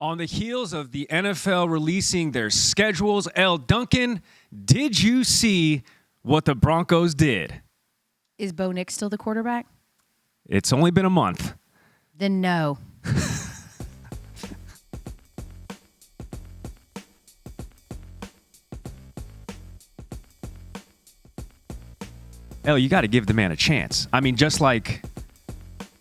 On the heels of the NFL releasing their schedules, Elle Duncan, did you see what the Broncos did? Is Bo Nix still the quarterback? It's only been a month. Then no. Elle, you got to give the man a chance. I mean, just like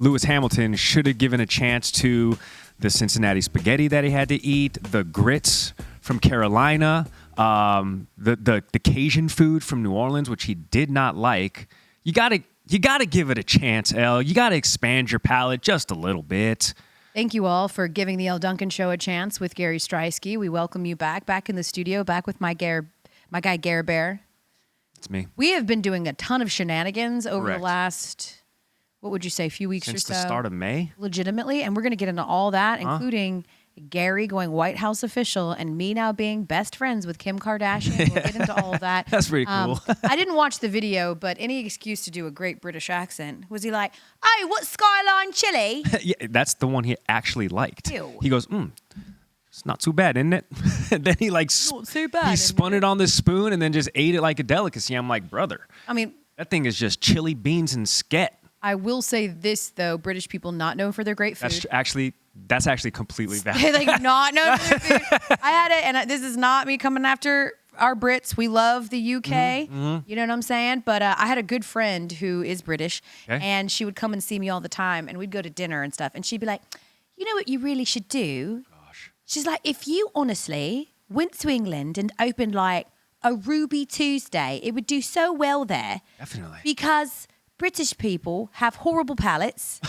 Lewis Hamilton should have given a chance to the Cincinnati spaghetti that he had to eat, the grits from Carolina, the Cajun food from New Orleans, which he did not like. You gotta give it a chance, Elle. You gotta expand your palate just a little bit. Thank you all for giving the Elle Duncan Show a chance with Gary Streisky. We welcome you back in the studio, back with my guy Gare Bear. It's me. We have been doing a ton of shenanigans over Correct. the last, what would you say, few weeks Since or so? the start of May? Legitimately, and we're going to get into all that, including Gary going White House official and me now being best friends with Kim Kardashian. We'll get into all of that. That's pretty cool. I didn't watch the video, but any excuse to do a great British accent. Was he like, "Hey, what's Skyline chili?" Yeah, that's the one he actually liked. Ew. He goes, it's not too bad, isn't it? And then he Not too bad, he isn't spun it on this spoon and then just ate it like a delicacy. I'm like, brother, I mean, that thing is just chili beans and sket. I will say this though: British people not known for their great food. That's actually completely valid. They like not known for their food. I had it, and this is not me coming after our Brits. We love the UK. You know what I'm saying? But I had a good friend who is British, and she would come and see me all the time, and we'd go to dinner and stuff, and she'd be like, "You know what you really should do?" She's like, "If you honestly went to England and opened like a Ruby Tuesday, it would do so well there." Definitely. Because British people have horrible palates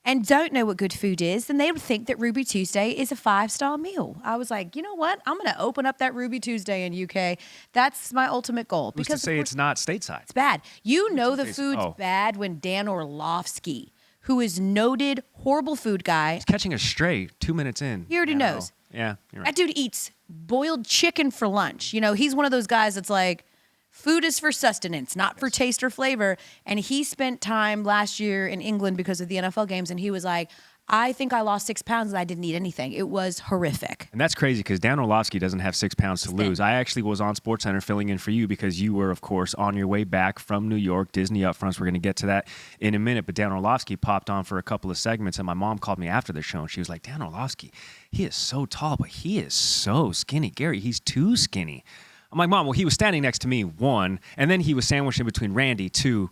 and don't know what good food is, and they would think that Ruby Tuesday is a 5-star meal. I was like, you know what? I'm going to open up that Ruby Tuesday in UK. That's my ultimate goal. Who's to say it's not stateside? It's bad. You know the food's bad when Dan Orlovsky, who is noted horrible food guy. He's catching a stray 2 minutes in. He already knows. Yeah, you're right. That dude eats boiled chicken for lunch. You know, he's one of those guys that's like, food is for sustenance, not for taste or flavor. And he spent time last year in England because of the NFL games, and he was like, I think I lost 6 pounds and I didn't eat anything. It was horrific. And that's crazy because Dan Orlovsky doesn't have 6 pounds to lose. I actually was on SportsCenter filling in for you because you were, of course, on your way back from New York, Disney Upfronts. We're going to get to that in a minute. But Dan Orlovsky popped on for a couple of segments, and my mom called me after the show, and she was like, Dan Orlovsky, he is so tall, but he is so skinny. Gary, he's too skinny. I'm like, Mom, well, he was standing next to me, 1, and then he was sandwiched in between Randy, 2.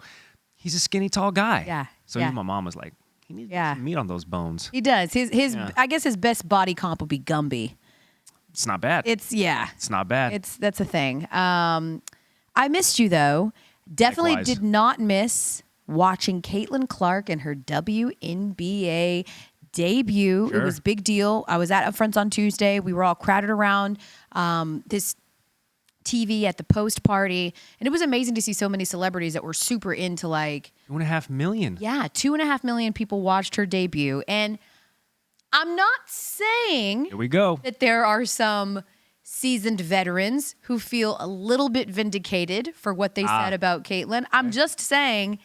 He's a skinny, tall guy. Yeah. So even my mom was like, he needs some meat on those bones. He does. I guess his best body comp would be Gumby. It's not bad. It's not bad. That's a thing. I missed you though. Definitely Likewise. did not miss watching Caitlin Clark and her WNBA debut. Sure. It was a big deal. I was at Upfronts on Tuesday. We were all crowded around this TV at the post party, and it was amazing to see so many celebrities that were super into like 2.5 million. Yeah, 2.5 million people watched her debut. And I'm not saying Here we go. that there are some seasoned veterans who feel a little bit vindicated for what they said about Caitlin. I'm just saying,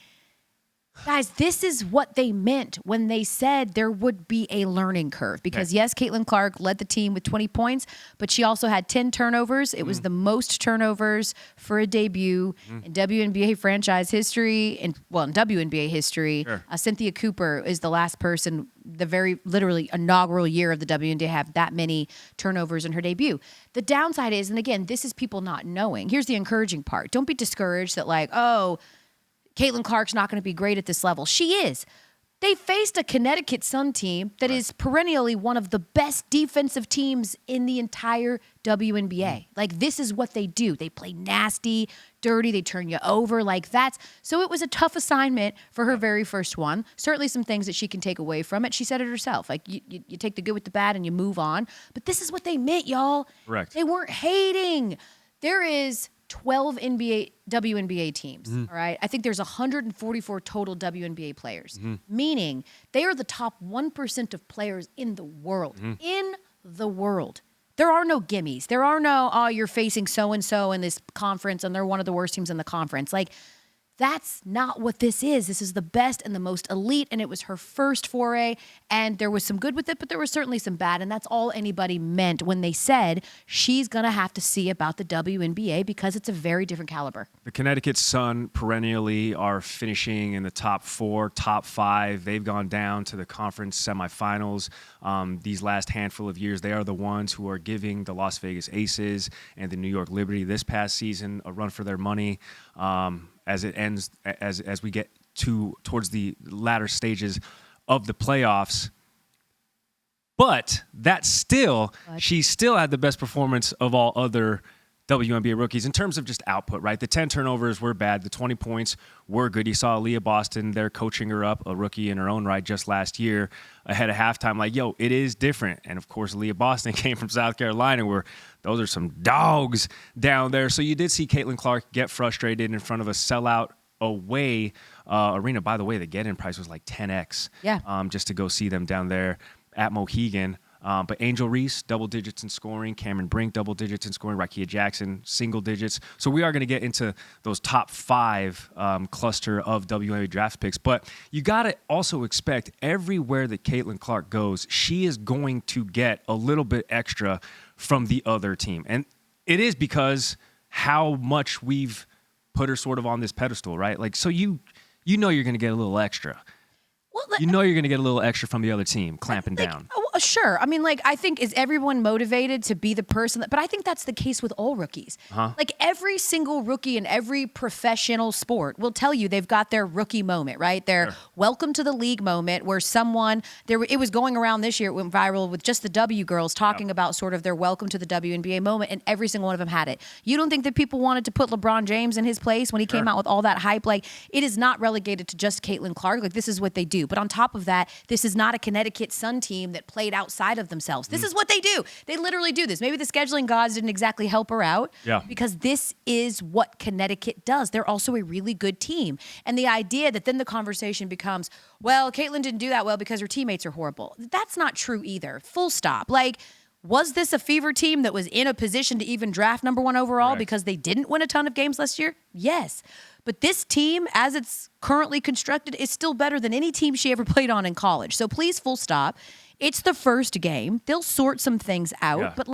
guys, this is what they meant when they said there would be a learning curve. Because yes, Caitlin Clark led the team with 20 points, but she also had 10 turnovers. It was the most turnovers for a debut in WNBA franchise history. In WNBA history, Cynthia Cooper is the last person, the very literally inaugural year of the WNBA, to have that many turnovers in her debut. The downside is, and again, this is people not knowing. Here's the encouraging part. Don't be discouraged that like, oh, Caitlin Clark's not going to be great at this level. She is. They faced a Connecticut Sun team that is perennially one of the best defensive teams in the entire WNBA. Like, this is what they do. They play nasty, dirty. They turn you over. Like, so it was a tough assignment for her very first one. Certainly some things that she can take away from it. She said it herself. Like, you take the good with the bad and you move on. But this is what they meant, y'all. Correct. They weren't hating. There is 12 WNBA teams, all right? I think there's 144 total WNBA players, meaning they are the top 1% of players in the world. In the world. There are no gimmies. There are no, you're facing so-and-so in this conference and they're one of the worst teams in the conference. Like, That's not what this is. This is the best and the most elite, and it was her first foray, and there was some good with it, but there was certainly some bad, and that's all anybody meant when they said she's going to have to see about the WNBA because it's a very different caliber. The Connecticut Sun perennially are finishing in the top 4, top 5. They've gone down to the conference semifinals these last handful of years. They are the ones who are giving the Las Vegas Aces and the New York Liberty this past season a run for their money. As it ends, as we get towards the latter stages of the playoffs. But she still had the best performance of all other WNBA rookies in terms of just output, right? The 10 turnovers were bad. The 20 points were good. You saw Aaliyah Boston there coaching her up, a rookie in her own right just last year ahead of halftime. Like, yo, it is different. And, of course, Aaliyah Boston came from South Carolina where those are some dogs down there. So you did see Caitlin Clark get frustrated in front of a sellout away arena. By the way, the get-in price was like 10x just to go see them down there at Mohegan. But Angel Reese, double digits in scoring. Cameron Brink, double digits in scoring. Rakia Jackson, single digits. So we are going to get into those top 5 cluster of WNBA draft picks. But you got to also expect everywhere that Caitlin Clark goes, she is going to get a little bit extra from the other team. And it is because how much we've put her sort of on this pedestal, right? Like, so you know you're going to get a little extra. Well, you know you're going to get a little extra from the other team clamping down. Sure. I mean, I think, is everyone motivated to be the person but I think that's the case with all rookies. Like, every single rookie in every professional sport will tell you they've got their rookie moment, right? Their welcome to the league moment where it was going around this year, it went viral with just the W girls talking about sort of their welcome to the WNBA moment, and every single one of them had it. You don't think that people wanted to put LeBron James in his place when he came out with all that hype? Like, it is not relegated to just Caitlin Clark. Like, this is what they do. But on top of that, this is not a Connecticut Sun team that played outside of themselves. This is what they do. They literally do this. Maybe the scheduling gods didn't exactly help her out because this is what Connecticut does. They're also a really good team. And the idea that then the conversation becomes, well, Caitlin didn't do that well because her teammates are horrible. That's not true either. Full stop. Like, was this a Fever team that was in a position to even draft number 1 overall because they didn't win a ton of games last year? Yes. But this team, as it's currently constructed, is still better than any team she ever played on in college. So please, full stop. It's the first game. They'll sort some things out. But,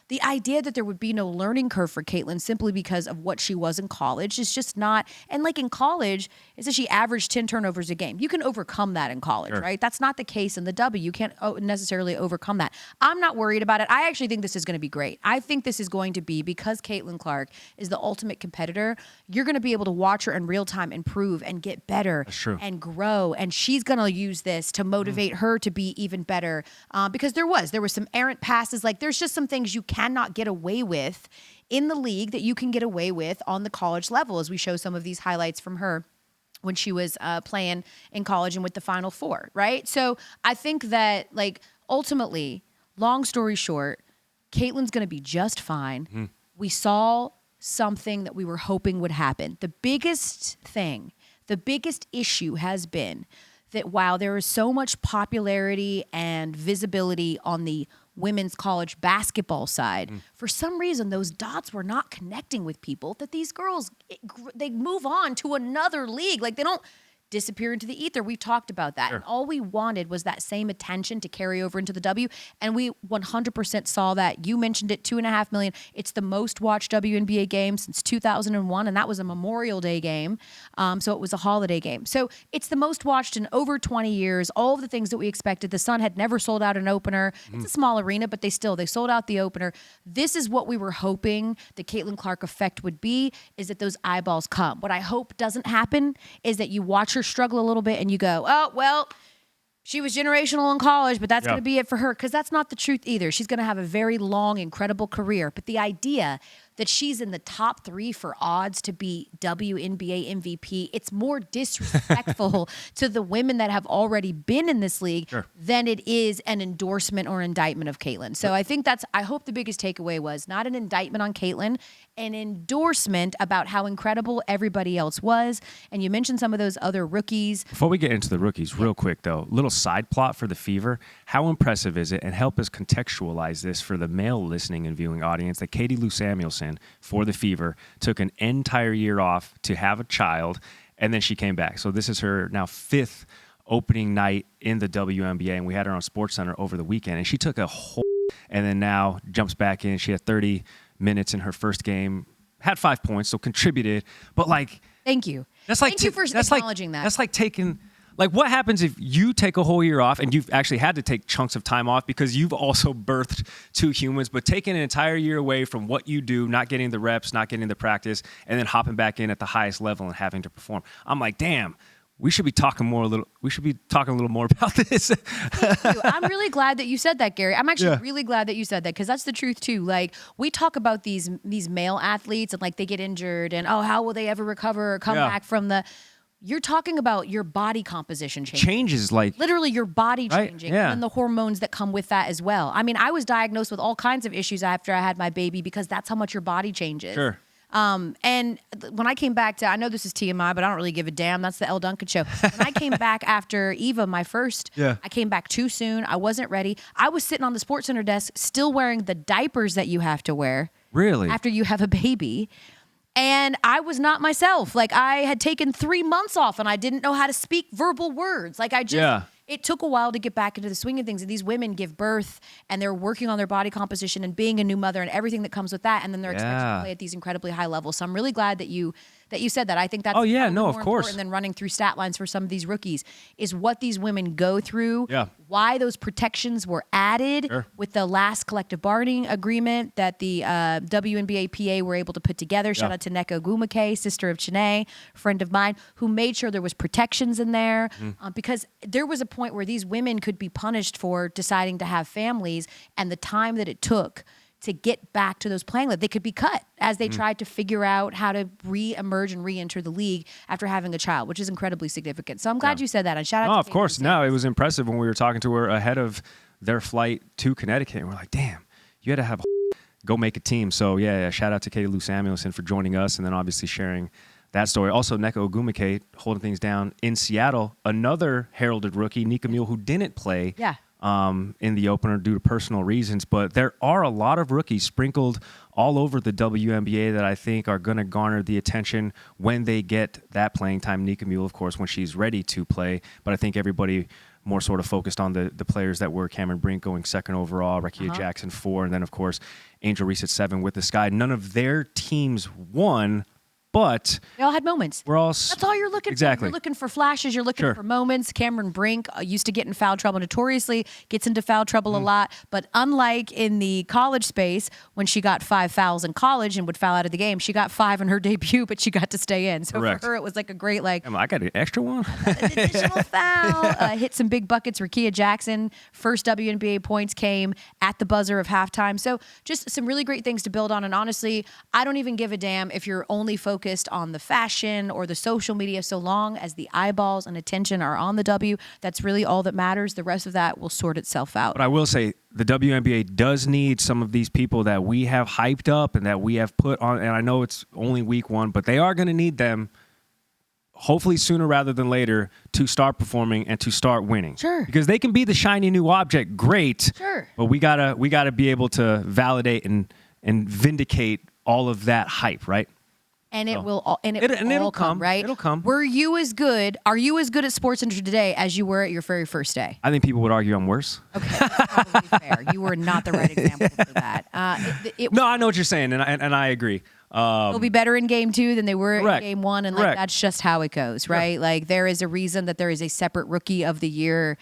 the idea that there would be no learning curve for Caitlin simply because of what she was in college is just not. And in college, it's that she averaged 10 turnovers a game. You can overcome that in college, right? That's not the case in the W. You can't necessarily overcome that. I'm not worried about it. I actually think this is going to be great. I think this is going to be, because Caitlin Clark is the ultimate competitor, you're going to be able to watch her in real time improve and get better and grow. And she's going to use this to motivate her to be even better because there was some errant passes. Like, there's just some things you cannot get away with in the league that you can get away with on the college level, as we show some of these highlights from her when she was playing in college and with the Final Four, right? So I think that, ultimately, long story short, Caitlin's going to be just fine. We saw something that we were hoping would happen. The biggest issue has been that while there is so much popularity and visibility on the women's college basketball side, for some reason those dots were not connecting with people, that these girls, they move on to another league. Like, they don't disappear into the ether. We talked about that. And all we wanted was that same attention to carry over into the W. And we 100% saw that. You mentioned it, 2.5 million. It's the most watched WNBA game since 2001. And that was a Memorial Day game. So it was a holiday game. So it's the most watched in over 20 years. All of the things that we expected. The Sun had never sold out an opener. It's a small arena, but they sold out the opener. This is what we were hoping the Caitlin Clark effect would be, is that those eyeballs come. What I hope doesn't happen is that you watch her struggle a little bit and you go, oh, well, she was generational in college, but that's going to be it for her. Because that's not the truth either. She's going to have a very long, incredible career. But the idea that she's in the top 3 for odds to be WNBA MVP, it's more disrespectful to the women that have already been in this league than it is an endorsement or indictment of Caitlin. So I hope the biggest takeaway was not an indictment on Caitlin, an endorsement about how incredible everybody else was. And you mentioned some of those other rookies. Before we get into the rookies, real quick though, little side plot for the Fever. How impressive is it, and help us contextualize this for the male listening and viewing audience, that Katie Lou Samuelson in for the fever, took an entire year off to have a child, and then she came back. So this is her now 5th opening night in the WNBA, and we had her on SportsCenter over the weekend, and she took a whole, and then now jumps back in. She had 30 minutes in her first game, had 5 points, so contributed, but like, thank you. That's like Thank you for acknowledging that. That's like taking, like, what happens if you take a whole year off and you've actually had to take chunks of time off because you've also birthed 2 humans, but taking an entire year away from what you do, not getting the reps, not getting the practice, and then hopping back in at the highest level and having to perform. I'm like, damn. We should be talking a little more about this. Thank you. I'm really glad that you said that, Gary. I'm actually really glad that you said that because that's the truth too. Like, we talk about these male athletes and like they get injured and how will they ever recover or come back from the. You're talking about your body composition changing. Changes, like literally your body changing, yeah. and the hormones that come with that as well. I mean, I was diagnosed with all kinds of issues after I had my baby because that's how much your body changes. Sure. And when I came back I know this is TMI, but I don't really give a damn. That's the Elle Duncan Show. When I came back after Eva, my first, I came back too soon. I wasn't ready. I was sitting on the SportsCenter desk still wearing the diapers that you have to wear. Really? After you have a baby. And I was not myself. Like, I had taken 3 months off and I didn't know how to speak verbal words. Like, it took a while to get back into the swing of things. And these women give birth and they're working on their body composition and being a new mother and everything that comes with that. And then they're expected to play at these incredibly high levels. So I'm really glad that you said that. I think that's of more course. important than running through stat lines for some of these rookies is what these women go through, why those protections were added with the last collective bargaining agreement that the WNBA PA were able to put together. Shout out to Neko Gumake, sister of Chene, friend of mine, who made sure there was protections in there because there was a point where these women could be punished for deciding to have families and the time that it took to get back to those playing levels. They could be cut as they tried to figure out how to re-emerge and re-enter the league after having a child, which is incredibly significant. So I'm glad you said that. And shout out to of course. No, it was impressive when we were talking to her ahead of their flight to Connecticut. And we're like, damn, you had to have go make a team. So shout out to Katie Lou Samuelson for joining us and then obviously sharing that story. Also, Neko Ogumake holding things down in Seattle. Another heralded rookie, Nika Mule, who didn't play in the opener due to personal reasons. But there are a lot of rookies sprinkled all over the WNBA that I think are going to garner the attention when they get that playing time. Nika Mule, of course, when she's ready to play. But I think everybody more sort of focused on the players that were Cameron Brink going 2nd overall, Rakia Jackson 4, and then, of course, Angel Reese at 7 with the Sky. None of their teams won, but they all had moments. That's all you're looking for. You're looking for flashes. You're looking for moments. Cameron Brink used to get in foul trouble notoriously, gets into foul trouble a lot. But unlike in the college space, when she got 5 fouls in college and would foul out of the game, she got 5 in her debut, but she got to stay in. So for her, it was like a great, like, I got an extra one. An additional foul. Hit some big buckets. Rakia Jackson, first WNBA points came at the buzzer of halftime. So just some really great things to build on. And honestly, I don't even give a damn if you're only focused on the fashion or the social media, so long as the eyeballs and attention are on the W. That's really all that matters. The rest of that will sort itself out. But I will say the WNBA does need some of these people that we have hyped up and that we have put on. And I know it's only week 1, but they are going to need them hopefully sooner rather than later to start performing and to start winning. Sure. Because they can be the shiny new object, great. Sure. But we gotta be able to validate and vindicate all of that hype, right? And it'll come, right? It'll come. Are you as good at SportsCenter today as you were at your very first day? I think people would argue I'm worse. Okay, that's probably fair. You were not the right example for that. No, I know what you're saying, and I agree. They'll be better in game 2 than they were in game 1, and like that's just how it goes, right? Like there is a reason that there is a separate Rookie of the Year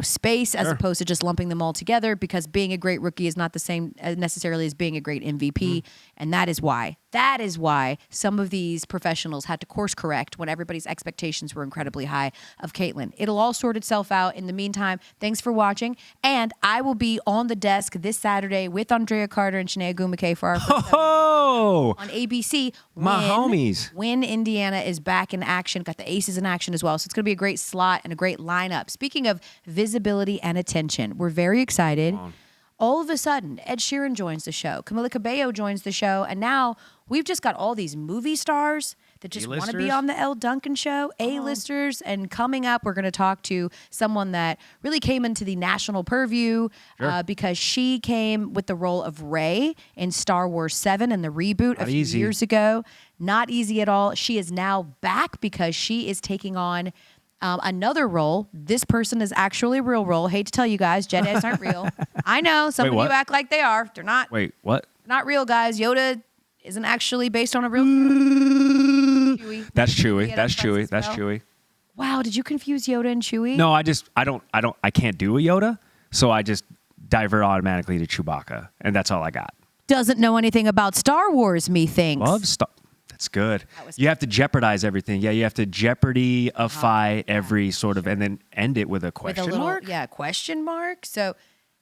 space as opposed to just lumping them all together, because being a great rookie is not the same necessarily as being a great MVP. And that is why some of these professionals had to course correct when everybody's expectations were incredibly high of Caitlin. It'll all sort itself out. In the meantime, thanks for watching. And I will be on the desk this Saturday with Andrea Carter and Shania Gumake for our first on ABC. My homies. When Indiana is back in action, got the Aces in action as well. So it's going to be a great slot and a great lineup. Speaking of visibility and attention, we're very excited. All of a sudden, Ed Sheeran joins the show. Camila Cabello joins the show. And now we've just got all these movie stars that just want to A-listers? be on the Elle Duncan Show, A-listers. And coming up, we're going to talk to someone that really came into the national purview because she came with the role of Rey in Star Wars 7 and the reboot a few years ago. Not easy at all. She is now back because she is taking on another role. This person is actually a real role. Hate to tell you guys, Jedis aren't real. I know some of you act like they are. They're not. Wait, what? Not real, guys. Yoda isn't actually based on a real. Chewie. That's Chewie. That's Chewie. That's Chewie. Wow, did you confuse Yoda and Chewie? No, I can't do a Yoda, so I just divert automatically to Chewbacca, and that's all I got. Doesn't know anything about Star Wars, methinks. Love Star. That's good. You have to jeopardize everything. Yeah, you have to jeopardy-ify every sort of, and then end it with a question mark. Yeah, question mark. So,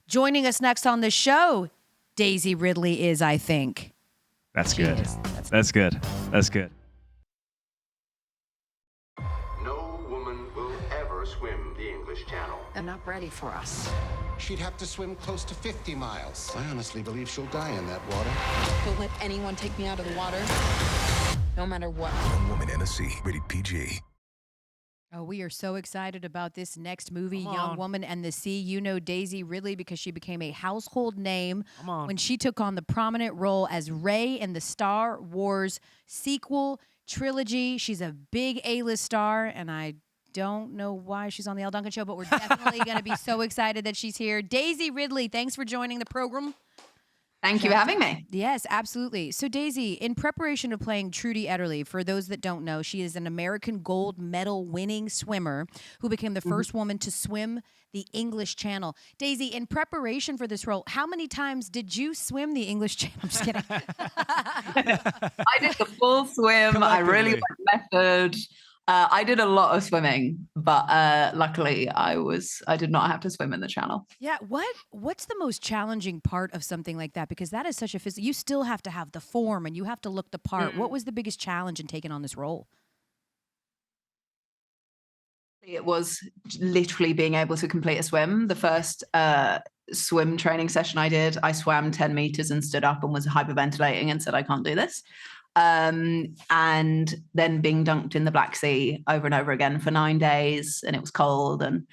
joining us next on the show, Daisy Ridley is, I think. That's good. That's good. That's good. No woman will ever swim the English Channel. They're not ready for us. She'd have to swim close to 50 miles. I honestly believe she'll die in that water. Don't let anyone take me out of the water, no matter what. One Woman and a Sea, rated PG. Oh, we are so excited about this next movie, Young Woman and the Sea. You know Daisy Ridley because she became a household name when she took on the prominent role as Rey in the Star Wars sequel trilogy. She's a big A-list star, and I don't know why she's on the Elle Duncan Show, but we're definitely going to be so excited that she's here. Daisy Ridley, thanks for joining the program. Thank you for having me. Yes, absolutely. So, Daisy, in preparation of playing Trudy Ederle, for those that don't know, she is an American gold medal winning swimmer who became the first woman to swim the English Channel. Daisy, in preparation for this role, how many times did you swim the English Channel? I'm just kidding. I did the full swim. I really went method. I did a lot of swimming, but luckily I did not have to swim in the channel. Yeah, what's the most challenging part of something like that? Because that is such a physical. You still have to have the form and you have to look the part. What was the biggest challenge in taking on this role? It was literally being able to complete a swim. The first swim training session I did, I swam 10 meters and stood up and was hyperventilating and said, I can't do this. And then being dunked in the Black Sea over and over again for 9 days, and it was cold and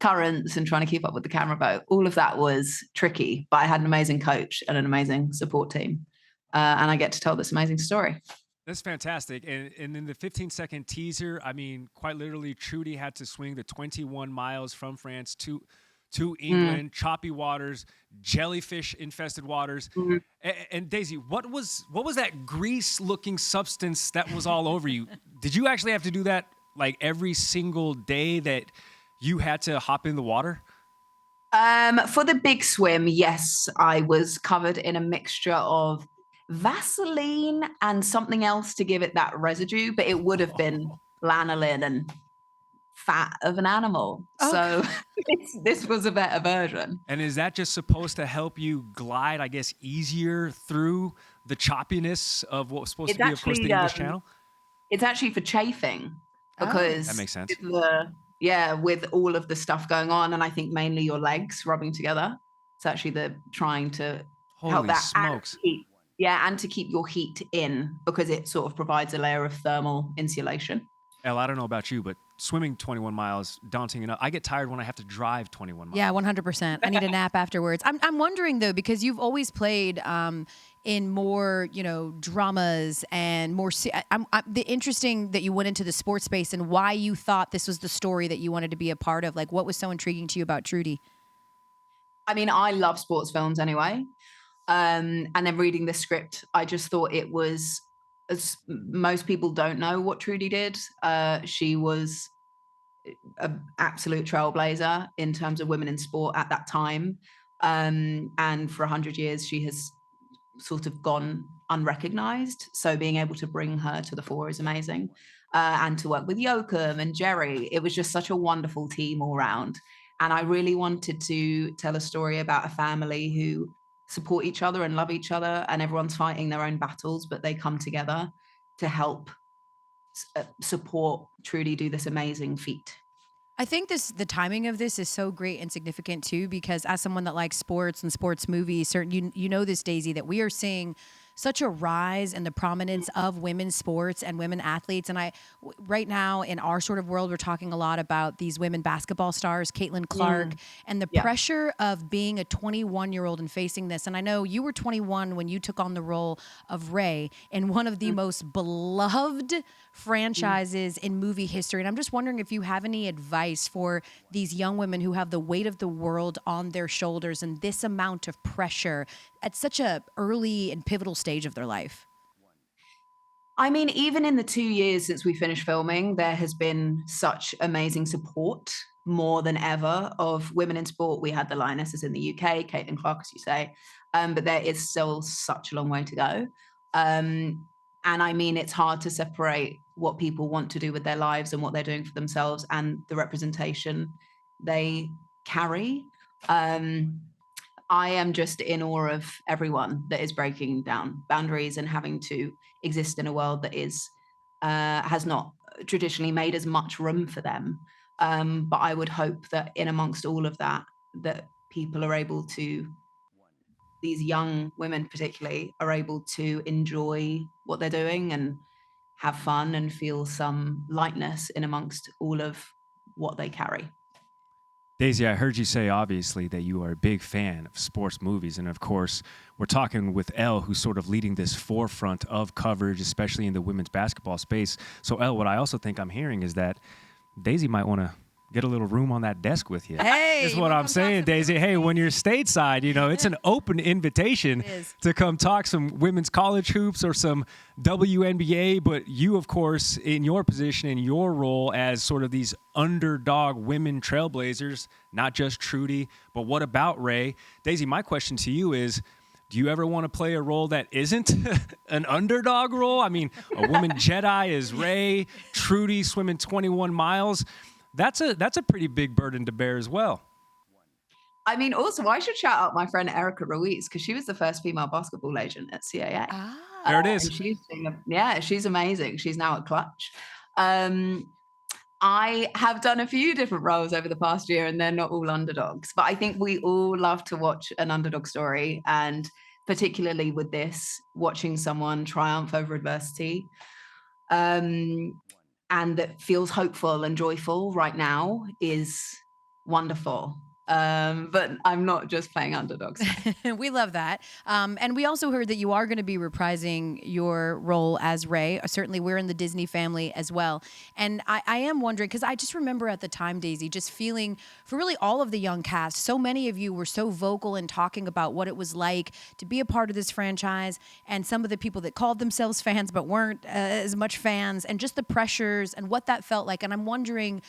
currents and trying to keep up with the camera boat. All of that was tricky, but I had an amazing coach and an amazing support team. And I get to tell this amazing story. That's fantastic. And in the 15-second teaser, I mean, quite literally, Trudy had to swing the 21 miles from France to England, choppy waters, jellyfish-infested waters. And Daisy, what was that grease-looking substance that was all over you? Did you actually have to do that like every single day that you had to hop in the water? For the big swim, yes, I was covered in a mixture of Vaseline and something else to give it that residue, but it would have been lanolin and fat of an animal. So this was a better version. And is that just supposed to help you glide, I guess, easier through the choppiness of what was supposed to be, of course, the English Channel? It's actually for chafing because that makes sense. With all of the stuff going on, and I think mainly your legs rubbing together. It's actually the trying to help that smokes. And to keep your heat in because it sort of provides a layer of thermal insulation. Elle, I don't know about you, but swimming 21 miles, daunting enough. I get tired when I have to drive 21 miles. Yeah, 100%. I need a nap afterwards. I'm wondering, though, because you've always played in more, dramas and more. The interesting that you went into the sports space and why you thought this was the story that you wanted to be a part of. Like, what was so intriguing to you about Trudy? I mean, I love sports films anyway. And then reading the script, I just thought it was, as most people don't know what Trudy did. She was an absolute trailblazer in terms of women in sport at that time. And for 100 years, she has sort of gone unrecognized. So being able to bring her to the fore is amazing. And to work with Joachim and Jerry, it was just such a wonderful team all round. And I really wanted to tell a story about a family who support each other and love each other, and everyone's fighting their own battles, but they come together to help support Trudy do this amazing feat. I think the timing of this is so great and significant too, because as someone that likes sports and sports movies, you know this, Daisy, that we are seeing such a rise in the prominence of women's sports and women athletes. And right now in our sort of world, we're talking a lot about these women basketball stars, Caitlin Clark, and the pressure of being a 21-year-old and facing this. And I know you were 21 when you took on the role of Ray in one of the most beloved franchises in movie history. And I'm just wondering if you have any advice for these young women who have the weight of the world on their shoulders and this amount of pressure at such a early and pivotal stage of their life. I mean, even in the 2 years since we finished filming, there has been such amazing support, more than ever, of women in sport. We had the Lionesses in the UK, Caitlin Clark, as you say, but there is still such a long way to go. And I mean, it's hard to separate what people want to do with their lives and what they're doing for themselves and the representation they carry. I am just in awe of everyone that is breaking down boundaries and having to exist in a world that is has not traditionally made as much room for them. But I would hope that in amongst all of that, that people are able to, these young women particularly, are able to enjoy what they're doing and have fun and feel some lightness in amongst all of what they carry. Daisy, I heard you say, obviously, that you are a big fan of sports movies. And, of course, we're talking with Elle, who's sort of leading this forefront of coverage, especially in the women's basketball space. So, Elle, what I also think I'm hearing is that Daisy might want to get a little room on that desk with you. Hey, is what I'm saying, Daisy. Hey, when you're stateside, it's an open invitation to come talk some women's college hoops or some WNBA. But you, of course, in your position, in your role as sort of these underdog women trailblazers, not just Trudy, but what about Ray? Daisy, my question to you is, do you ever want to play a role that isn't an underdog role? I mean, a woman Jedi is Ray, Trudy swimming 21 miles. That's a pretty big burden to bear as well. I mean, also, I should shout out my friend Erica Ruiz, because she was the first female basketball agent at CAA. There it is. She's amazing. She's now at Clutch. I have done a few different roles over the past year, and they're not all underdogs. But I think we all love to watch an underdog story, and particularly with this, watching someone triumph over adversity. And that feels hopeful and joyful right now is wonderful. But I'm not just playing underdogs. We love that. And we also heard that you are going to be reprising your role as Ray. Certainly, we're in the Disney family as well. And I am wondering, because I just remember at the time, Daisy, just feeling for really all of the young cast, so many of you were so vocal in talking about what it was like to be a part of this franchise, and some of the people that called themselves fans but weren't as much fans, and just the pressures and what that felt like. And I'm wondering,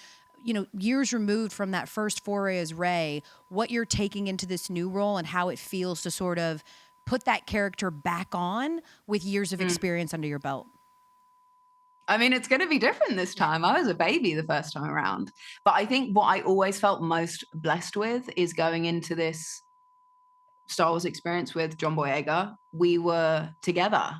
years removed from that first foray as Ray, what you're taking into this new role and how it feels to sort of put that character back on with years of experience under your belt. I mean, it's going to be different this time. I was a baby the first time around. But I think what I always felt most blessed with is going into this Star Wars experience with John Boyega. We were together,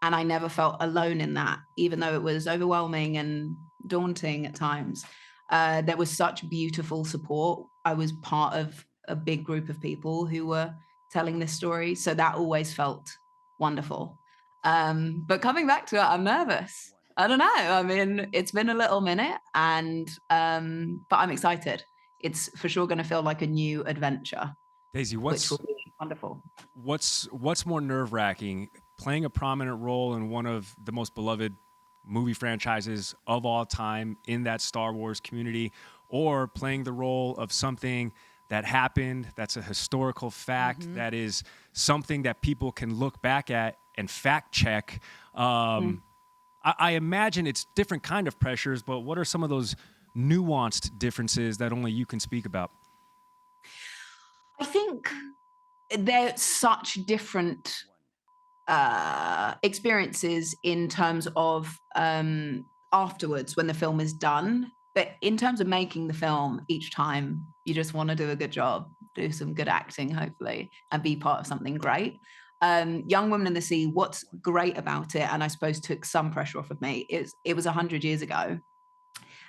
and I never felt alone in that, even though it was overwhelming and daunting at times. There was such beautiful support. I was part of a big group of people who were telling this story. So that always felt wonderful. But coming back to it, I'm nervous. I don't know. I mean, it's been a little minute, but I'm excited. It's for sure going to feel like a new adventure. Daisy, which will be wonderful. What's more nerve-wracking, playing a prominent role in one of the most beloved movie franchises of all time in that Star Wars community, or playing the role of something that happened, that's a historical fact, that is something that people can look back at and fact check? I imagine it's different kind of pressures, but what are some of those nuanced differences that only you can speak about? I think they're such different experiences in terms of afterwards when the film is done. But in terms of making the film, each time you just want to do a good job, do some good acting, hopefully, and be part of something great. Young Women in the Sea, what's great about it, and I suppose took some pressure off of me, is it was 100 years ago.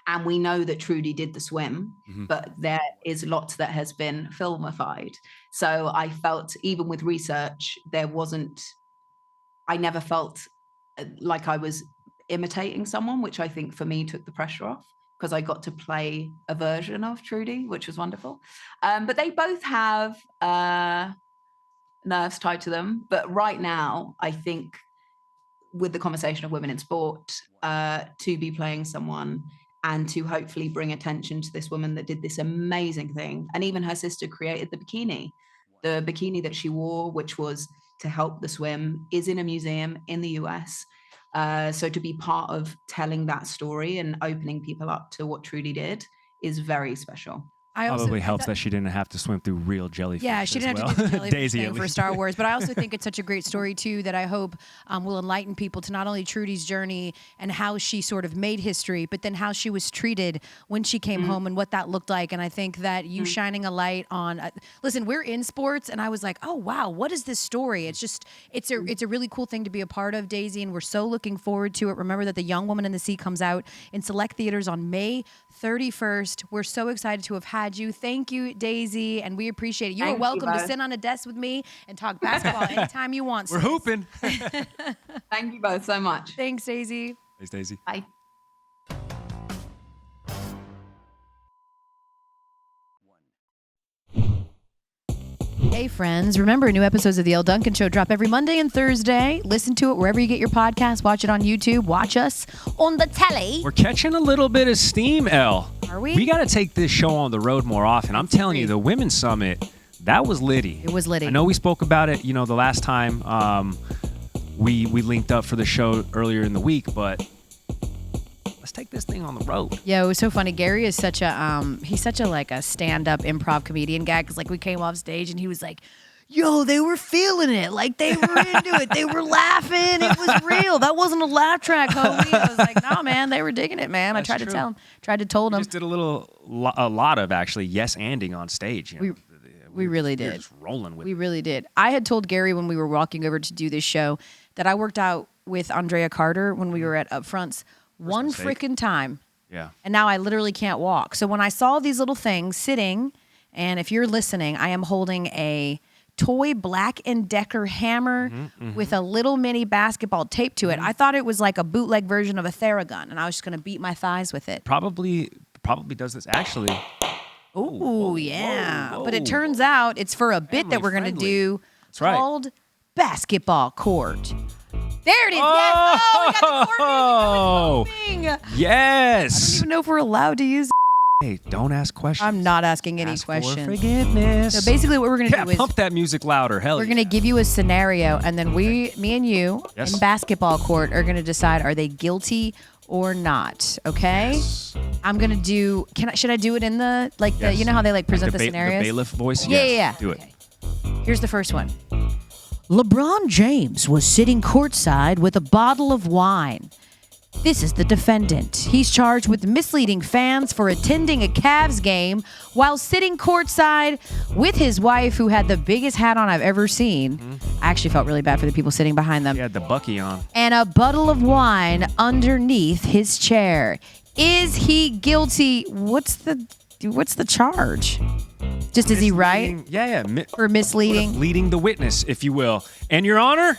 And we know that Trudy did the swim, but there is lots that has been filmified. So I felt, even with research, I never felt like I was imitating someone, which I think for me took the pressure off, because I got to play a version of Trudy, which was wonderful. But they both have nerves tied to them. But right now, I think with the conversation of women in sport, to be playing someone and to hopefully bring attention to this woman that did this amazing thing. And even her sister created the bikini that she wore, which was to help the swim, is in a museum in the US. So to be part of telling that story and opening people up to what Trudy did is very special. Probably helps that she didn't have to swim through real jellyfish. Yeah, she didn't have to do the jellyfish Daisy, thing for Star Wars. But I also think it's such a great story, too, that I hope will enlighten people to not only Trudy's journey and how she sort of made history, but then how she was treated when she came home and what that looked like. And I think that you shining a light on, listen, we're in sports, and I was like, oh, wow, what is this story? It's just, it's a really cool thing to be a part of, Daisy, and we're so looking forward to it. Remember that The Young Woman in the Sea comes out in select theaters on May 31st. We're so excited to have had you. Thank you, Daisy, and we appreciate it. You are welcome to sit on a desk with me and talk basketball anytime you want. We're hooping. Thank you both so much. Thanks, Daisy. Thanks, Daisy. Bye. Hey, friends. Remember, new episodes of the Elle Duncan Show drop every Monday and Thursday. Listen to it wherever you get your podcasts. Watch it on YouTube. Watch us on the telly. We're catching a little bit of steam, Elle. Are we? We got to take this show on the road more often. I'm telling you, the Women's Summit, that was litty. It was litty. I know we spoke about it, the last time we linked up for the show earlier in the week, but let's take this thing on the road. Yeah, it was so funny. Gary is such a he's such a like a stand-up improv comedian guy, because like we came off stage and he was like, yo, they were feeling it. Like they were into it. They were laughing. It was real. That wasn't a laugh track, homie. I was like, no, man, they were digging it, man. That's I tried to tell him. Tried to told him. We just did a lot of actually yes-anding on stage. We really We're did. just rolling with We it. really did. I had told Gary when we were walking over to do this show that I worked out with Andrea Carter when we were at Upfronts one mistake. freaking time. Yeah. And now I literally can't walk. So when I saw these little things sitting, and if you're listening, I am holding a toy Black & Decker hammer with a little mini basketball taped to it. I thought it was like a bootleg version of a Theragun, and I was just going to beat my thighs with it. Probably does this actually. Ooh, yeah. But it turns out it's for a bit that we're going to do right. called Basketball Court. There it is. Yes. Oh, we got the court music. That was moving. Yes. I don't even know if we're allowed to use. Hey, don't ask questions. I'm not asking any Ask questions. for forgiveness. So basically what we're going to do is pump that music louder. Hell we're yeah. going to give you a scenario, and then me and you Yes. in basketball court are going to decide, are they guilty or not? Okay? Yes. I'm going to do, should I do it in the, Yes. you know how they present the the scenarios? The bailiff voice? Yeah, Yes. yeah. Do it. Okay. Here's the first one. LeBron James was sitting courtside with a bottle of wine. This is the defendant. He's charged with misleading fans for attending a Cavs game while sitting courtside with his wife, who had the biggest hat on I've ever seen. I actually felt really bad for the people sitting behind them. He had the Bucky on. And a bottle of wine underneath his chair. Is he guilty? What's the charge? Just is he right? Yeah. For misleading? Leading the witness, if you will. And Your Honor,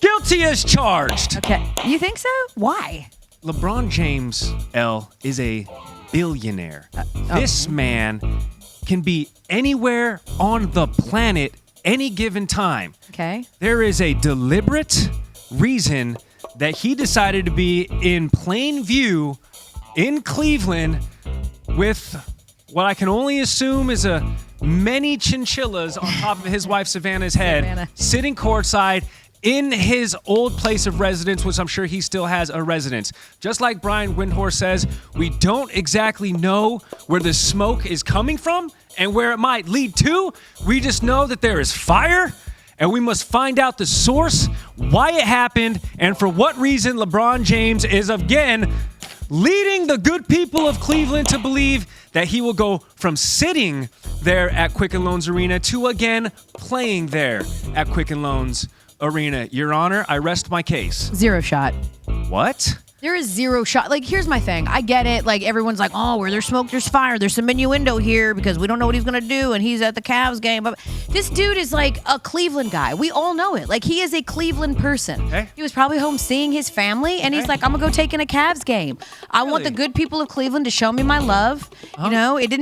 guilty as charged. Okay. You think so? Why? LeBron James, Elle, is a billionaire. This man can be anywhere on the planet any given time. Okay. There is a deliberate reason that he decided to be in plain view in Cleveland with what I can only assume is many chinchillas on top of his wife Savannah's head, Savannah. sitting courtside in his old place of residence, which I'm sure he still has a residence. Just like Brian Windhorst says, we don't exactly know where the smoke is coming from and where it might lead to. We just know that there is fire, and we must find out the source, why it happened, and for what reason LeBron James is again leading the good people of Cleveland to believe that he will go from sitting there at Quicken Loans Arena to again playing there at Quicken Loans Arena. Your Honor, I rest my case. Zero shot. What? There is zero shot. Like, here's my thing. I get it. Like, everyone's like, oh, where there's smoke, there's fire. There's some innuendo here because we don't know what he's going to do, and he's at the Cavs game. But this dude is like a Cleveland guy. We all know it. Like, he is a Cleveland person. Okay. He was probably home seeing his family, and he's like, I'm going to go take in a Cavs game. I want the good people of Cleveland to show me my love. You know, it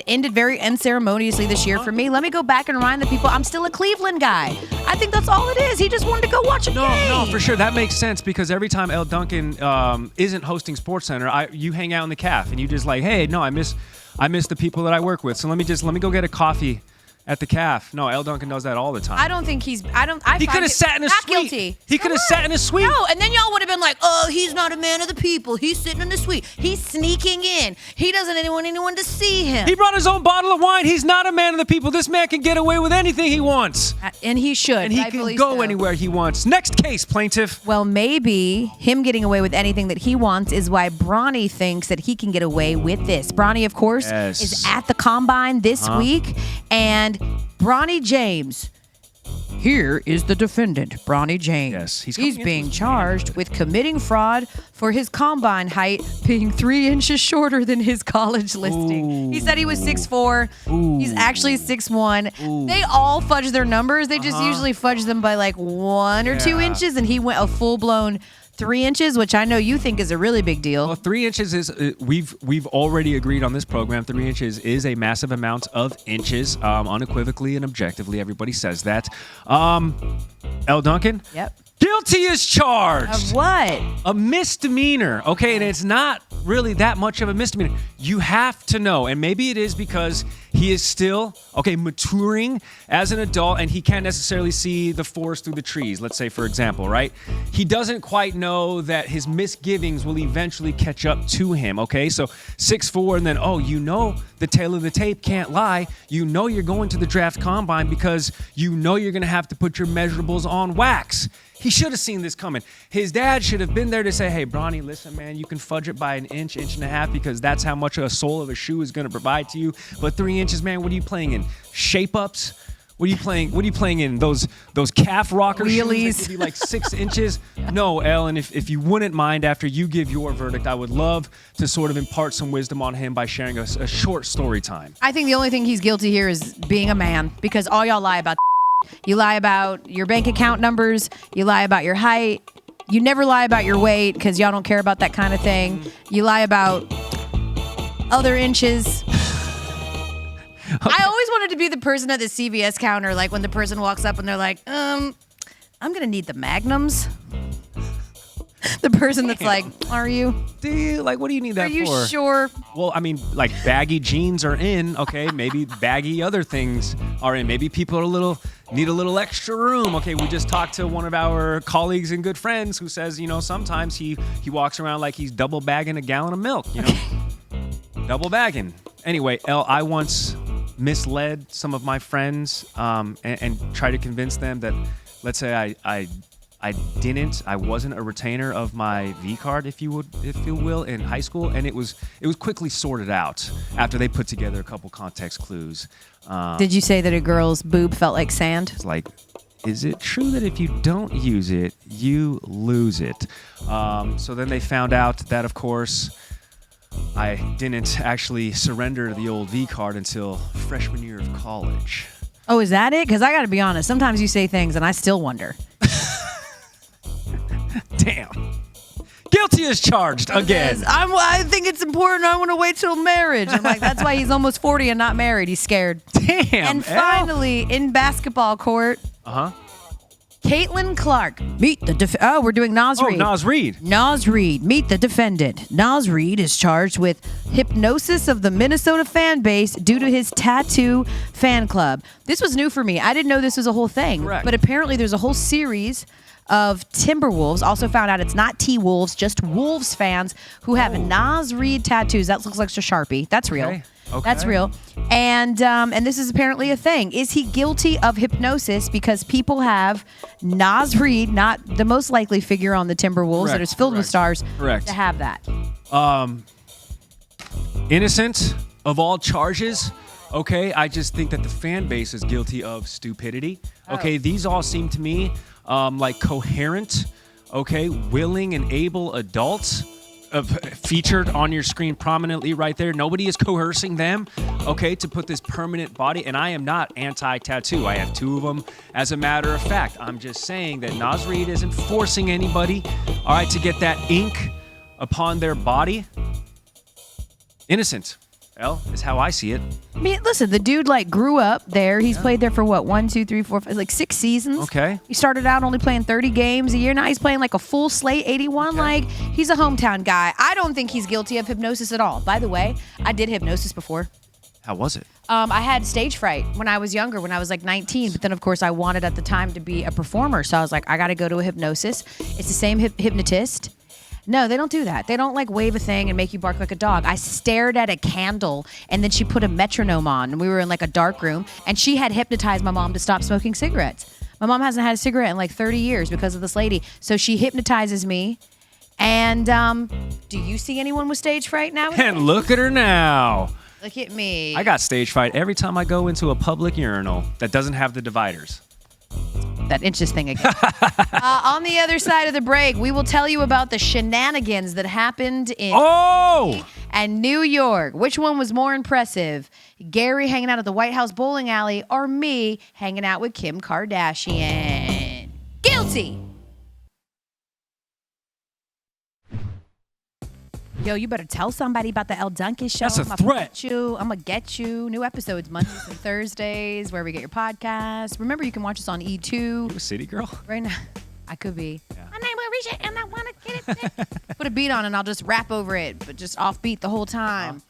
ended very unceremoniously this year for me. Let me go back and remind the people I'm still a Cleveland guy. I think that's all it is. He just wanted to go watch a game. No, for sure. That makes sense because every time Elle Duncan isn't hosting SportsCenter, you hang out in the caf and you just like, hey, no, I miss the people that I work with. So let me go get a coffee at the caf. No, Elle Duncan does that all the time. I don't think he's. He could have sat in a suite. Guilty. He could have sat in a suite. No, and then y'all would have been like, oh, he's not a man of the people. He's sitting in the suite. He's sneaking in. He doesn't want anyone to see him. He brought his own bottle of wine. He's not a man of the people. This man can get away with anything he wants. And he should. And he can go anywhere he wants. Next case, plaintiff. Well, maybe him getting away with anything that he wants is why Bronny thinks that he can get away with this. Bronny, of course, is at the Combine this week. And Bronny James, here is the defendant, Bronny James. Yes, he's being charged with committing fraud for his Combine height being 3 inches shorter than his college listing. He said he was 6'4". He's actually 6'1". They all fudge their numbers. They just usually fudge them by like 1 or 2 inches, and he went a full-blown 3 inches, which I know you think is a really big deal. Well, 3 inches is we've already agreed on this program. 3 inches is a massive amount of inches, unequivocally and objectively. Everybody says that. Elle Duncan. Yep. Guilty as charged. Of what? A misdemeanor. Okay, and it's not really that much of a misdemeanor. You have to know, and maybe it is because he is still, maturing as an adult, and he can't necessarily see the forest through the trees, let's say, for example, right? He doesn't quite know that his misgivings will eventually catch up to him, okay? So 6'4", and then, the tail of the tape can't lie. You know you're going to the draft combine because you know you're going to have to put your measurables on wax. He should have seen this coming. His dad should have been there to say, hey, Bronny, listen, man, you can fudge it by an inch and a half because that's how much a sole of a shoe is going to provide to you. But 3 inches, man, what are you playing in? Shape-ups? What are you playing in? Those calf rocker Wheelies. shoes that give you like 6 inches? No, Elle, and if you wouldn't mind, after you give your verdict, I would love to sort of impart some wisdom on him by sharing a short story time. I think the only thing he's guilty here is being a man, because all y'all lie about. You lie about your bank account numbers. You lie about your height. You never lie about your weight because y'all don't care about that kind of thing. You lie about other inches. I always wanted to be the person at the CVS counter, like when the person walks up and they're like, I'm going to need the Magnums. The person that's like, are you? Do you? Like, what do you need that for? Are you sure? Well, I mean, like baggy jeans are in, okay? Maybe baggy other things are in. Maybe people need a little extra room. Okay, we just talked to one of our colleagues and good friends who says, sometimes he walks around like he's double bagging a gallon of milk, Double bagging. Anyway, Elle, I once misled some of my friends and tried to convince them that, let's say I wasn't a retainer of my V card, if you will, in high school, and it was quickly sorted out after they put together a couple context clues. Did you say that a girl's boob felt like sand? It's like, is it true that if you don't use it, you lose it? So then they found out that, of course, I didn't actually surrender the old V card until freshman year of college. Oh, is that it? Because I got to be honest, sometimes you say things and I still wonder. Damn. Guilty as charged again. I think it's important. I want to wait till marriage. I'm like, that's why he's almost 40 and not married. He's scared. Damn. And finally, in basketball court, Caitlin Clark, meet the we're doing Naz Reid. Naz Reid. Naz Reid, meet the defendant. Naz Reid is charged with hypnosis of the Minnesota fan base due to his tattoo fan club. This was new for me. I didn't know this was a whole thing. Correct. But apparently there's a whole series of Timberwolves. Also found out it's not T-Wolves, just Wolves fans who have Naz Reid tattoos. That looks like a Sharpie. That's real. Okay. That's real. And this is apparently a thing. Is he guilty of hypnosis because people have Naz Reid, not the most likely figure on the Timberwolves that is filled with stars, to have that? Innocent of all charges. Okay, I just think that the fan base is guilty of stupidity. Okay, these all seem to me like coherent Okay, willing and able adults featured on your screen prominently right there. Nobody is coercing them, okay, to put this permanent body. And I am not anti-tattoo. I have 2 of them. As a matter of fact, I'm just saying that Naz Reid isn't forcing anybody, all right, to get that ink upon their body. Innocent. Well, is how I see it. I mean, listen, the dude like grew up there. He's played there for what, 1, 2, 3, 4, 5, like 6 seasons. Okay. He started out only playing 30 games a year. Now he's playing like a full slate, 81. Okay. Like, he's a hometown guy. I don't think he's guilty of hypnosis at all. By the way, I did hypnosis before. How was it? I had stage fright when I was younger, when I was like 19. But then, of course, I wanted at the time to be a performer. So I was like, I got to go to a hypnosis. It's the same hypnotist. No, they don't do that. They don't like wave a thing and make you bark like a dog. I stared at a candle and then she put a metronome on and we were in like a dark room and she had hypnotized my mom to stop smoking cigarettes. My mom hasn't had a cigarette in like 30 years because of this lady. So she hypnotizes me. And do you see anyone with stage fright now? And look at her now. Look at me. I got stage fright every time I go into a public urinal that doesn't have the dividers. That inches thing again. On the other side of the break, we will tell you about the shenanigans that happened in and New York. Which one was more impressive? Gary hanging out at the White House bowling alley or me hanging out with Kim Kardashian? Guilty. Yo, you better tell somebody about the Elle Duncan Show. That's a threat. I'm going to get you. New episodes Mondays and Thursdays, wherever you get your podcasts. Remember, you can watch us on E2. You a city girl? Right now. I could be. Yeah. My name is Risha, and I want to get it. Put a beat on, and I'll just rap over it, but just offbeat the whole time.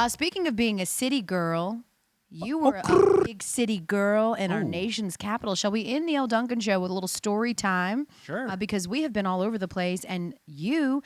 Speaking of being a city girl, you were a big city girl in our nation's capital. Shall we end the Elle Duncan Show with a little story time? Sure. Because we have been all over the place, and you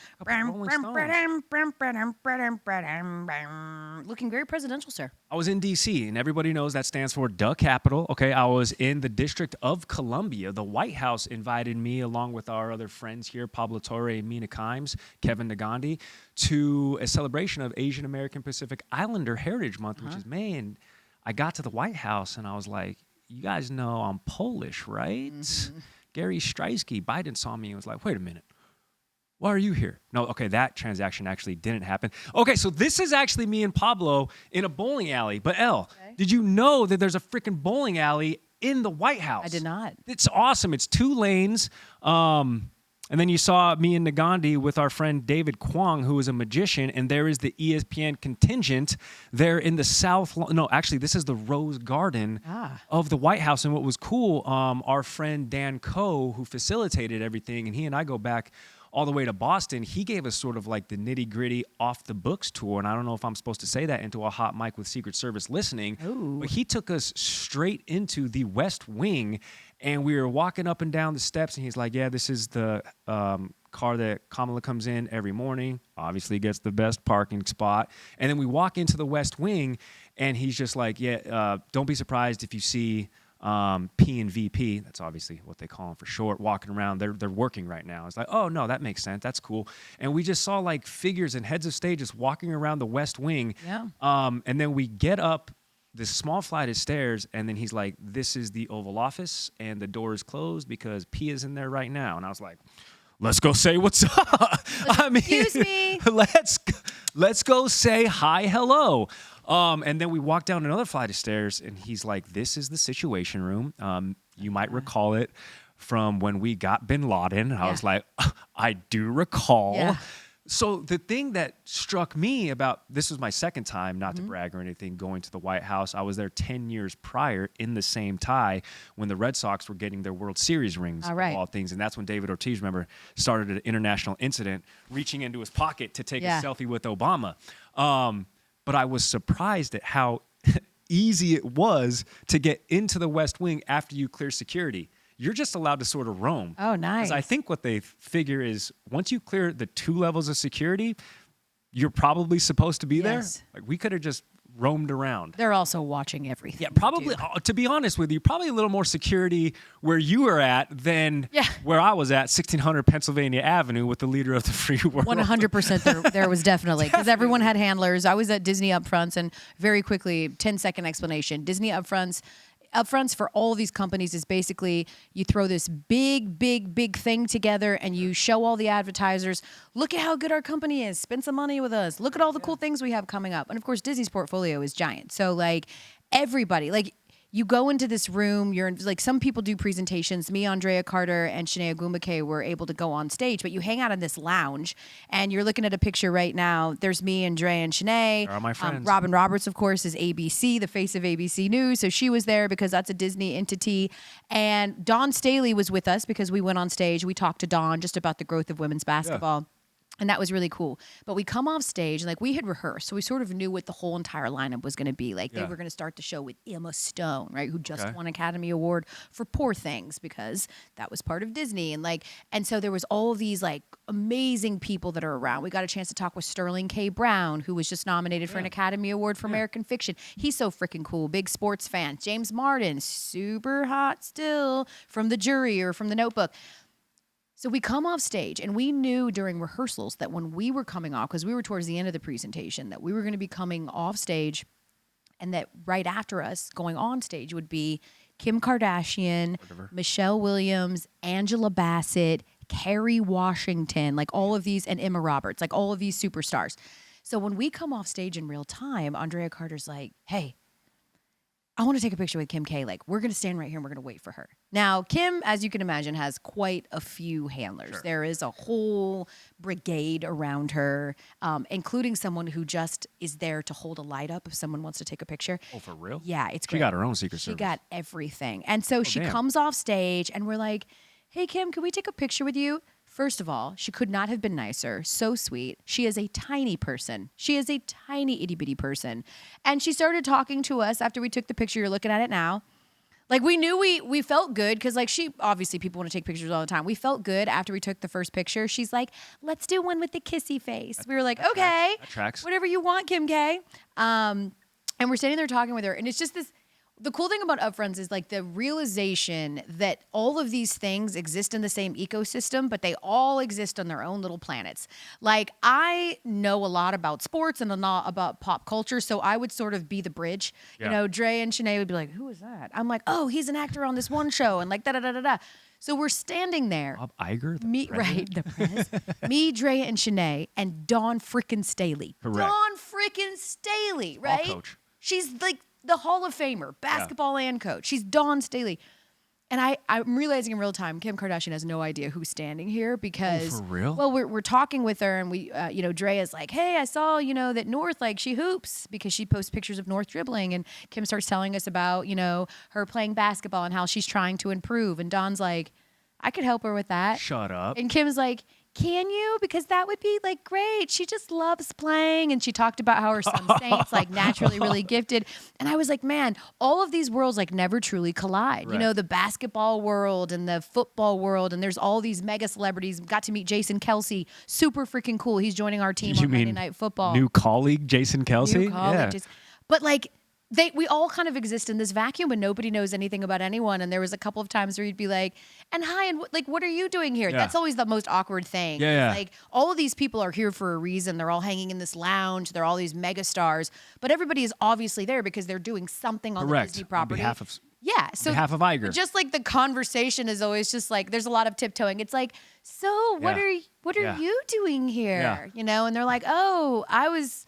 looking very presidential, sir. I was in D.C., and everybody knows that stands for the Capitol. Okay, I was in the District of Columbia. The White House invited me, along with our other friends here, Pablo Torre, Mina Kimes, Kevin Nagandi, to a celebration of Asian American Pacific Islander Heritage Month, which is May. And I got to the White House, and I was like, you guys know I'm Polish, right? Mm-hmm. Gary Streisky, Biden saw me and was like, wait a minute. Why are you here? No, okay, that transaction actually didn't happen. Okay, so this is actually me and Pablo in a bowling alley. But Elle, did you know that there's a freaking bowling alley in the White House? I did not. It's awesome. It's 2 lanes. And then you saw me and Nagandi with our friend David Kwong, who is a magician, and there is the ESPN contingent there in the south. No, actually, this is the Rose Garden of the White House. And what was cool, our friend Dan Coe, who facilitated everything, and he and I go back all the way to Boston, he gave us sort of like the nitty-gritty off-the-books tour, and I don't know if I'm supposed to say that into a hot mic with Secret Service listening, but he took us straight into the West Wing, and we were walking up and down the steps, and he's like, yeah, this is the car that Kamala comes in every morning, obviously gets the best parking spot, and then we walk into the West Wing, and he's just like, yeah, don't be surprised if you see P and VP, that's obviously what they call them for short, walking around. They're working right now. It's like, oh, no, that makes sense. That's cool. And we just saw like figures and heads of state just walking around the West Wing. Yeah. And then we get up this small flight of stairs, and then he's like, this is the Oval Office, and the door is closed because P is in there right now. And I was like, let's go say what's up. I mean, excuse me. Let's go say hi, hello. And then we walk down another flight of stairs, and he's like, this is the Situation Room. You might recall it from when we got Bin Laden. I was like, I do recall. Yeah. So the thing that struck me about, this was my second time, not to brag or anything, going to the White House. I was there 10 years prior in the same tie when the Red Sox were getting their World Series rings, of all things. And that's when David Ortiz, remember, started an international incident, reaching into his pocket to take a selfie with Obama. But I was surprised at how easy it was to get into the West Wing after you clear security. You're just allowed to sort of roam. Oh, nice. Because I think what they figure is once you clear the 2 levels of security, you're probably supposed to be there. Like we could have just roamed around. They're also watching everything. Yeah, probably, to be honest with you, probably a little more security where you were at than where I was at, 1600 Pennsylvania Avenue with the leader of the free world. 100% there was definitely, because everyone had handlers. I was at Disney Upfronts, and very quickly, 10-second explanation. Disney Upfronts, upfronts for all these companies is basically you throw this big thing together and you show all the advertisers, look at how good our company is, spend some money with us, look at all the cool things we have coming up. And of course, Disney's portfolio is giant. So like everybody, like you go into this room, you're in, like some people do presentations. Me, Andrea Carter, and Shanae Agumake were able to go on stage, but you hang out in this lounge and you're looking at a picture right now. There's me, Andrea, and Shanae. They're all my friends. Robin Roberts, of course, is ABC, the face of ABC News. So she was there because that's a Disney entity. And Dawn Staley was with us because we went on stage. We talked to Dawn just about the growth of women's basketball. Yeah. And that was really cool. But we come off stage and like we had rehearsed. So we sort of knew what the whole entire lineup was going to be. Like they were going to start the show with Emma Stone, right? Who just won Academy Award for Poor Things because that was part of Disney. And so there was all these like amazing people that are around. We got a chance to talk with Sterling K. Brown, who was just nominated for an Academy Award for American Fiction. He's so freaking cool. Big sports fan. James Martin, super hot still from The Jury or from The Notebook. So we come off stage and we knew during rehearsals that when we were coming off, because we were towards the end of the presentation, that we were going to be coming off stage and that right after us going on stage would be Kim Kardashian, Michelle Williams, Angela Bassett, Kerry Washington, like all of these, and Emma Roberts, like all of these superstars. So when we come off stage in real time, Andrea Carter's like, hey, I want to take a picture with Kim K. Like, we're going to stand right here and we're going to wait for her. Now, Kim, as you can imagine, has quite a few handlers. Sure. There is a whole brigade around her, including someone who just is there to hold a light up if someone wants to take a picture. Oh, for real? Yeah, it's great. She got her own Secret Service. She got everything. And so she comes off stage and we're like, hey, Kim, can we take a picture with you? First of all, she could not have been nicer. So sweet. She is a tiny person. She is a tiny itty bitty person. And she started talking to us after we took the picture. You're looking at it now. Like we knew we felt good because like she, obviously people want to take pictures all the time. We felt good after we took the first picture. She's like, let's do one with the kissy face. We were like, okay, that tracks. Whatever you want, Kim K. And we're standing there talking with her. And it's just this, the cool thing about upfronts is like the realization that all of these things exist in the same ecosystem, but they all exist on their own little planets. Like I know a lot about sports and a lot about pop culture, so I would sort of be the bridge. Yeah. You know, Dre and Shanae would be like, who is that? I'm like, oh, he's an actor on this one show, and like da-da-da-da-da. So we're standing there. Bob Iger? The prez. Me, Dre, and Shanae, and Dawn frickin' Staley. Correct. Dawn frickin' Staley, right? Ball coach. She's like the Hall of Famer, basketball and coach. She's Dawn Staley. And I'm realizing in real time, Kim Kardashian has no idea who's standing here because, for real? Well, we're talking with her and we, Dre is like, hey, I saw, that North, like she hoops because she posts pictures of North dribbling. And Kim starts telling us about, her playing basketball and how she's trying to improve. And Dawn's like, I could help her with that. Shut up. And Kim's like, can you? Because that would be like great. She just loves playing. And she talked about how her son Saint's like naturally really gifted. And I was like, man, all of these worlds like never truly collide. Right. The basketball world and the football world. And there's all these mega celebrities. Got to meet Jason Kelsey. Super freaking cool. He's joining our team on Monday Night Football. New colleague, Jason Kelsey? Yeah. But like, we all kind of exist in this vacuum and nobody knows anything about anyone. And there was a couple of times where you'd be like, and hi, and like, what are you doing here? Yeah. That's always the most awkward thing. Yeah. Like all of these people are here for a reason. They're all hanging in this lounge. They're all these mega stars, but everybody is obviously there because they're doing something on the Disney property. On behalf of behalf of Iger. Just like the conversation is always just like, there's a lot of tiptoeing. It's like, so what are you doing here? Yeah. And they're like, oh, I was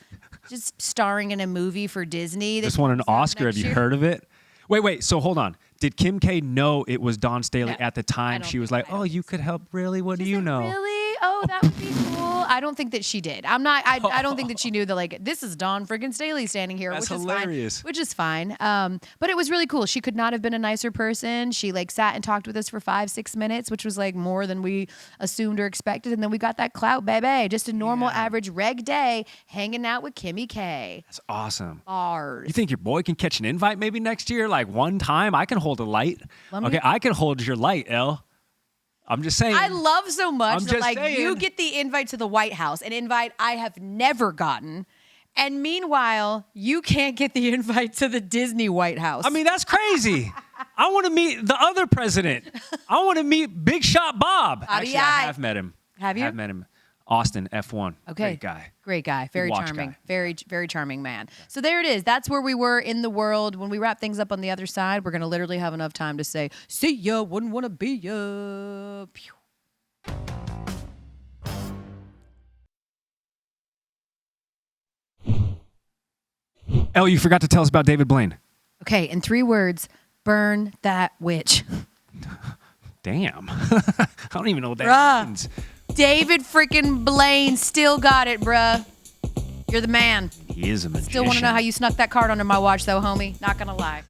just starring in a movie for Disney. Just won an Oscar. Have you heard of it? Wait. So hold on. Did Kim K know it was Dawn Staley at the time? She was like, oh, you could help. Really? What do you know? Really? Oh, that would be cool. I don't think that she did. I don't think that she knew that like, this is Dawn friggin' Staley standing here. That's which hilarious. Is fine. Which is fine. But it was really cool. She could not have been a nicer person. She like sat and talked with us for 5-6 minutes, which was like more than we assumed or expected. And then we got that clout, baby. Just a normal average reg day hanging out with Kimmy K. That's awesome. Bars. You think your boy can catch an invite maybe next year? Like one time I can hold a light. Okay, I can hold your light, Elle. I'm just saying. I love so much that like you get the invite to the White House, an invite I have never gotten. And meanwhile, you can't get the invite to the Disney White House. I mean, that's crazy. I want to meet the other president. I want to meet Big Shot Bob. Actually, I have met him. Have you? I've met him Austin, F1. Okay. Great guy. Great guy. Very watch charming. guy. Very, very charming man. So there it is. That's where we were in the world. When we wrap things up on the other side, we're going to literally have enough time to say, see ya, wouldn't want to be ya. Pew. Elle, you forgot to tell us about David Blaine. Okay, in 3 words, burn that witch. Damn. I don't even know what that means. David freaking Blaine still got it, bruh. You're the man. He is a magician. Still want to know how you snuck that card under my watch, though, homie. Not going to lie.